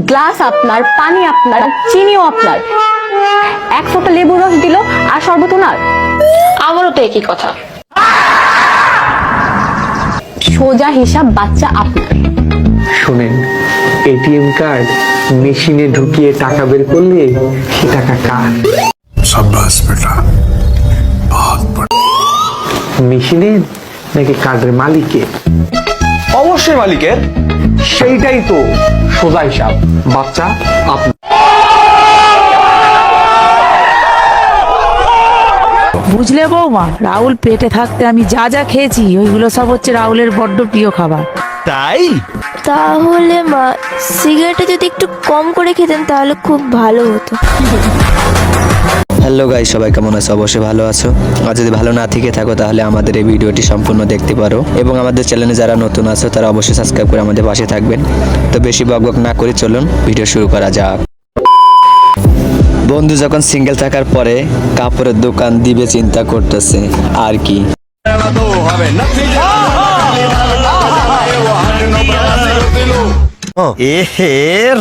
Glass আপনার, পানি আপনার, চিনিও আপনার, এক ফোঁটা লেবুর রস দিল আর শরবত ওনার। আমারও তো একই কথা। সোজা হিসাব বাচ্চা আপনার। শোনেন, এটিএম কার্ড মেশিনে ঢুকিয়ে টাকা বের করলে সে টাকা কার? शाबाश बेटा, बहुत बढ़िया। মেশিনের নাকি কার্ডের মালিকের? অবশ্যই মালিকের। সেইটাই তো সোজা হিসাব বাচ্চা আপনার। বুঝলে বৌমা, রাহুল পেটে থাকতে আমি যা যা খেয়েছি ওইগুলো সব হচ্ছে রাহুলের বড্ড প্রিয় খাবার। তাই? তাহলে মা, সিগারেটটা যদি একটু কম করে খেতেন তাহলে খুব ভালো হতো। হ্যালো গাইস, সবাই কেমন আছো? অবশ্যই ভালো আছো। আর যদি ভালো না থেকে থাকো তাহলে আমাদের এই ভিডিওটি সম্পূর্ণ দেখতে পারো এবং আমাদের চ্যানেলে যারা নতুন আছো তারা অবশ্যই সাবস্ক্রাইব করে আমাদের পাশে থাকবেন। তো বেশি বকবক না করে চলুন ভিডিও শুরু করা যাক। বন্ধু যখন সিঙ্গেল থাকার পরে কাপড়ের দোকান দিবে চিন্তা করতেছে আর কি। এহে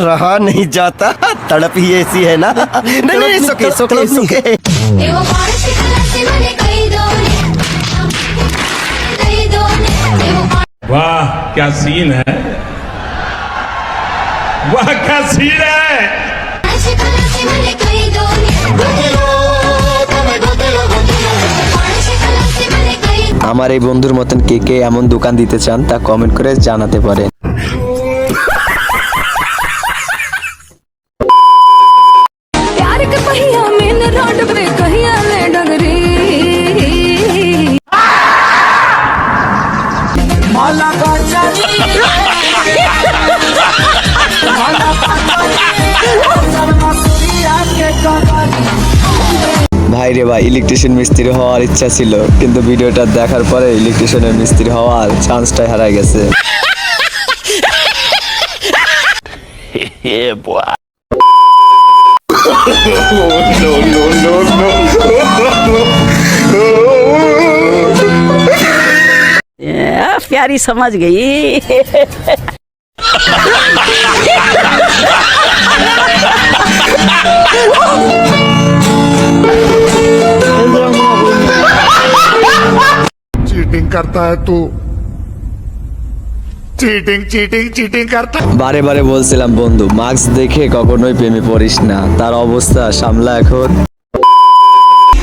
रहा नहीं जाता, तड़प ही ऐसी है ना। नहीं नहीं, सुके सुके सुके। वाह क्या सीन है, वाह क्या सीन है। আমার এই বন্ধুর মতন কে কে এমন দোকান দিতে চান তা কমেন্ট করে জানাতে পারেন। ভাই রে ভাই, ইলেকট্রিশিয়ান মিস্ত্রি হওয়ার ইচ্ছা ছিল, কিন্তু ভিডিওটা দেখার পরে ইলেকট্রিশিয়ানের মিস্ত্রি হওয়ার চান্সটাই হারাই গেছে। प्यारी समझ गई। चीटिंग करता है तू, चीटिंग चीटिंग चीटिंग करता है। বারে বারে বলছিলাম বন্ধু, মাস্ক দেখে কখনোই প্রেমে পড়িস না, তার অবস্থা সামলা এখন।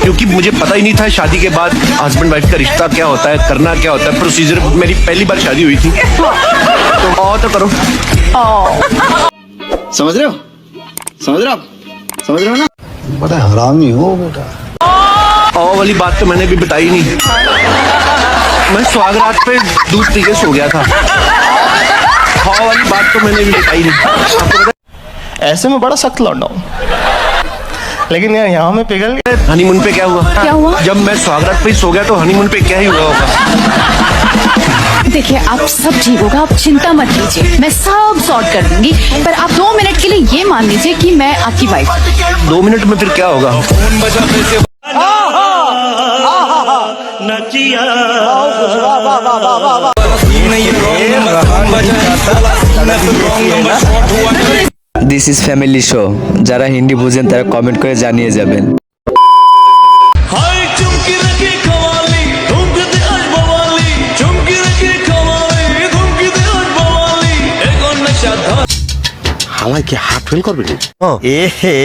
क्योंकि मुझे पता ही नहीं था शादी के बाद हस्बैंड वाइफ का रिश्ता क्या होता है, करना क्या होता है, प्रोसीजर। मेरी पहली बार शादी हुई थी। तो करो। समझ रहे हो, समझ रहे हो, समझ रहे हो ना? बड़ा हरामी हो बेटा। वाली बात तो मैंने भी बताई नहीं। मैं सुहागरात पे दूध पी के सो गया था। वाली बात तो मैंने भी बताई नहीं। आपको पता ऐसे में बड़ा सख्त लौंडा हूं, लेकिन यार यहाँ में पिघल गया। हनीमून पे क्या हुआ? क्या हुआ? जब मैं सुहागरात पे ही सो गया तो हनीमून पे क्या ही हुआ होगा? देखिए, आप सब ठीक होगा, आप चिंता मत कीजिए, मैं सब सॉर्ट कर दूंगी। पर आप 2 मिनट के लिए ये मान लीजिए कि मैं आपकी वाइफ। 2 मिनट में फिर क्या होगा? This is family show. যারা হিন্দি বুঝেন তারা কমেন্ট করে জানিয়ে যাবেন। हालांकि हाथ फेल कर बेटे। एहे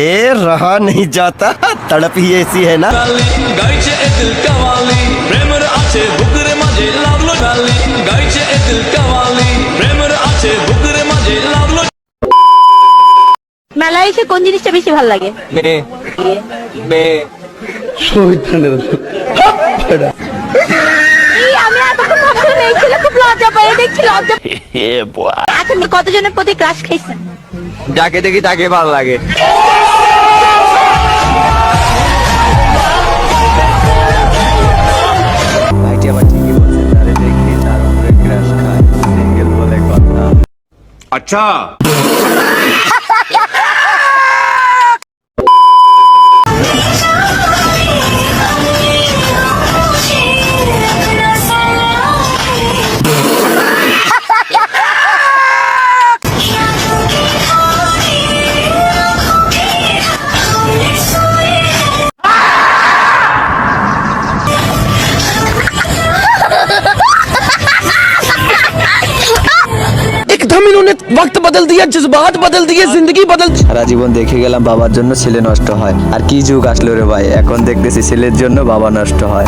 रहा नहीं जाता, तड़प ही ऐसी है ना। মেলায় এসে কোন জিনিসটা বেশি ভালো লাগে? আমি এতক্ষণ ভাবছিলাম এই ছেলে খুব লজ্জা পায়, দেখছি লজ্জা। এখন কতজনের প্রতি ক্রাশ খাইছেন? যাকে দেখি তাকে ভালো লাগে। ভাইটি আবার ঠিকই বলছে, তারে দেখি তার উপরে ক্রাশ খায়, সিঙ্গেল বলে কথা। अच्छा वक्त बदल दिया, जज्बात बदल दिए, जिंदगी बदल। সারা জীবন দেখে গেলাম বাবার জন্য ছেলে নষ্ট হয়, আর কি যুগ আসলো রে ভাই, এখন দেখতেছি ছেলের জন্য বাবা নষ্ট হয়।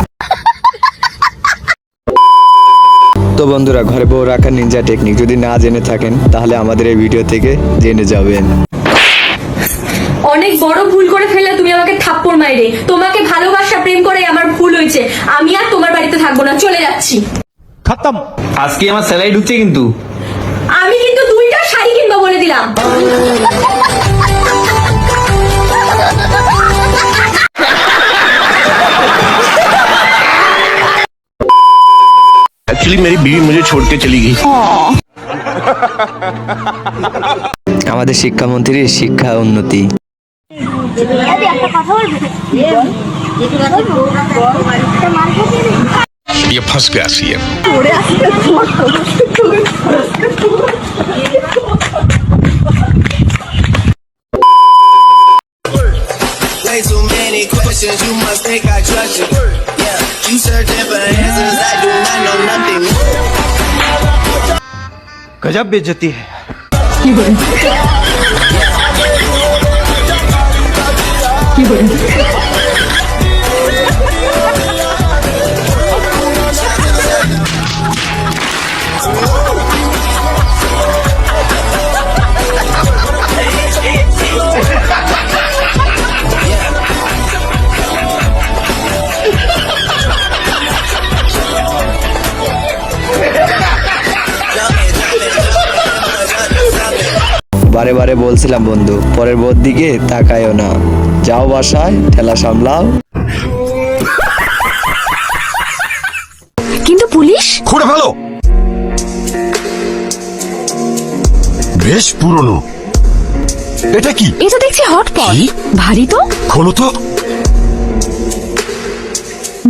তো বন্ধুরা, ঘরে বউ রাখার নিনজা টেকনিক যদি না জেনে থাকেন তাহলে আমাদের এই ভিডিও থেকে জেনে যাবেন। অনেক বড় ভুল করে ফেললে তুমি আমাকে থাপ্পড় মাইরে। তোমাকে ভালোবাসা প্রেম করে আমার ভুল হয়েছে। আমি আর তোমার বাড়িতে থাকবো না, চলে যাচ্ছি। আজকে আমার স্যালারি ঢুকছে কিন্তু। আমি কিন্তু 2টা শাড়ি কিনবো বলে দিলাম। एक्चुअली मेरी बीवी मुझे छोड़ के चली गई। আমাদের শিক্ষামন্ত্রীর শিক্ষা উন্নতি। ये फंस गया CM. Way too many questions, you must think I trust you. Yeah, you searching for answers, I do not know nothing. गजब बेइज्जती है। বারে বারে বলছিলাম বন্ধু, পরের বোর দিকে তাকায়ও না, যাও বাসায় ঠেলা সামলাও। কিন্তু পুলিশ খুঁড়ে ফেলো। বেশ পুরনো। এটা কি? এটা দেখছি হটপট, ভারী তো। খোলো তো।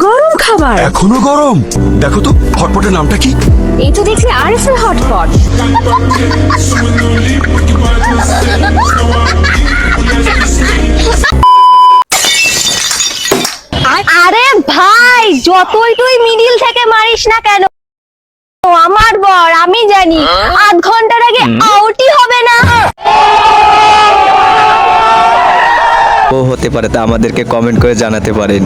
গরম খাবার, এখনো গরম। দেখো তো হটপটের নামটা কি? এই তো দেখছি আরএফএল হটপট। আরে ভাই, যতই তুই মিডিল থেকে মারিস না কেন, আমার বর আমি জানি 8 ঘন্টার আগে আউটই হবে না। ও হতে পারে, তা আমাদেরকে কমেন্ট করে জানাতে পারেন।